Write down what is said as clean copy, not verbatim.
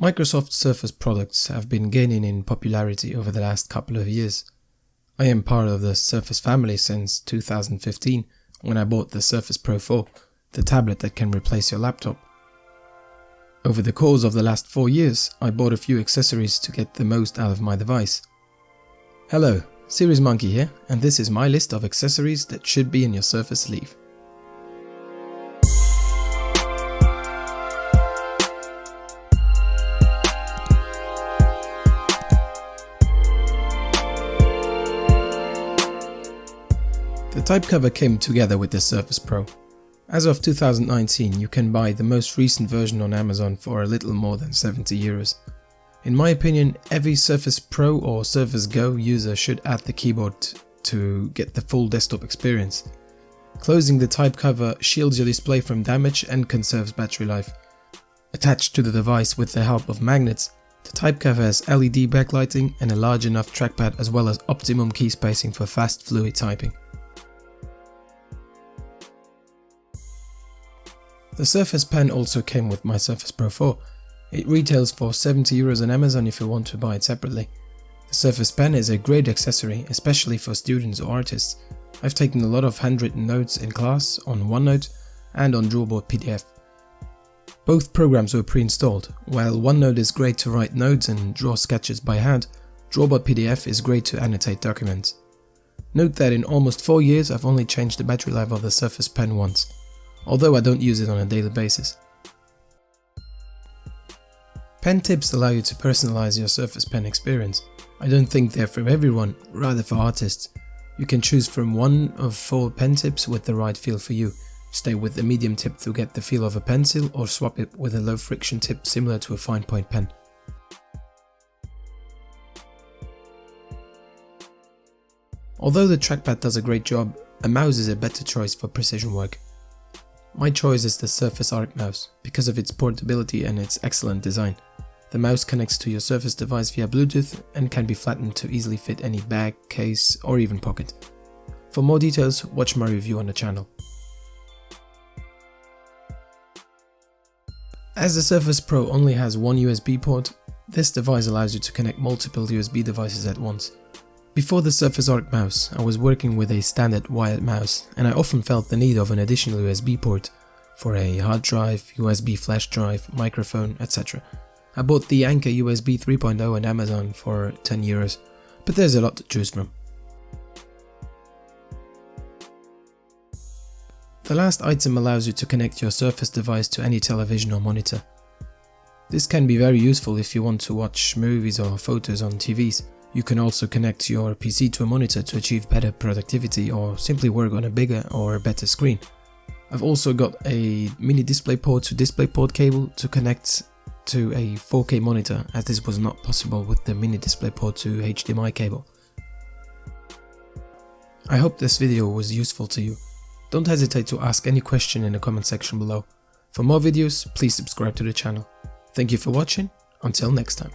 Microsoft Surface products have been gaining in popularity over the last couple of years. I am part of the Surface family since 2015 when I bought the Surface Pro 4, the tablet that can replace your laptop. Over the course of the last 4 years, I bought a few accessories to get the most out of my device. Hello, Series Monkey here, and this is my list of accessories that should be in your Surface sleeve. The type cover came together with the Surface Pro. As of 2019, you can buy the most recent version on Amazon for a little more than €70. In my opinion, every Surface Pro or Surface Go user should add the keyboard to get the full desktop experience. Closing the type cover shields your display from damage and conserves battery life. Attached to the device with the help of magnets, the type cover has LED backlighting and a large enough trackpad as well as optimum key spacing for fast, fluid typing. The Surface Pen also came with my Surface Pro 4. It retails for €70 on Amazon if you want to buy it separately. The Surface Pen is a great accessory, especially for students or artists. I've taken a lot of handwritten notes in class on OneNote and on Drawboard PDF. Both programs were pre-installed. While OneNote is great to write notes and draw sketches by hand, Drawboard PDF is great to annotate documents. Note that in almost 4 years I've only changed the battery life of the Surface Pen once, although I don't use it on a daily basis. Pen tips allow you to personalize your Surface Pen experience. I don't think they're for everyone, rather for artists. You can choose from one of 4 pen tips with the right feel for you. Stay with the medium tip to get the feel of a pencil, or swap it with a low friction tip similar to a fine point pen. Although the trackpad does a great job, a mouse is a better choice for precision work. My choice is the Surface Arc mouse, because of its portability and its excellent design. The mouse connects to your Surface device via Bluetooth and can be flattened to easily fit any bag, case, or even pocket. For more details, watch my review on the channel. As the Surface Pro only has one USB port, this device allows you to connect multiple USB devices at once. Before the Surface Arc mouse, I was working with a standard wired mouse, and I often felt the need of an additional USB port for a hard drive, USB flash drive, microphone, etc. I bought the Anker USB 3.0 on Amazon for €10, but there's a lot to choose from. The last item allows you to connect your Surface device to any television or monitor. This can be very useful if you want to watch movies or photos on TVs. You can also connect your PC to a monitor to achieve better productivity or simply work on a bigger or a better screen. I've also got a mini DisplayPort to DisplayPort cable to connect to a 4K monitor, as this was not possible with the mini DisplayPort to HDMI cable. I hope this video was useful to you. Don't hesitate to ask any question in the comment section below. For more videos, please subscribe to the channel. Thank you for watching. Until next time.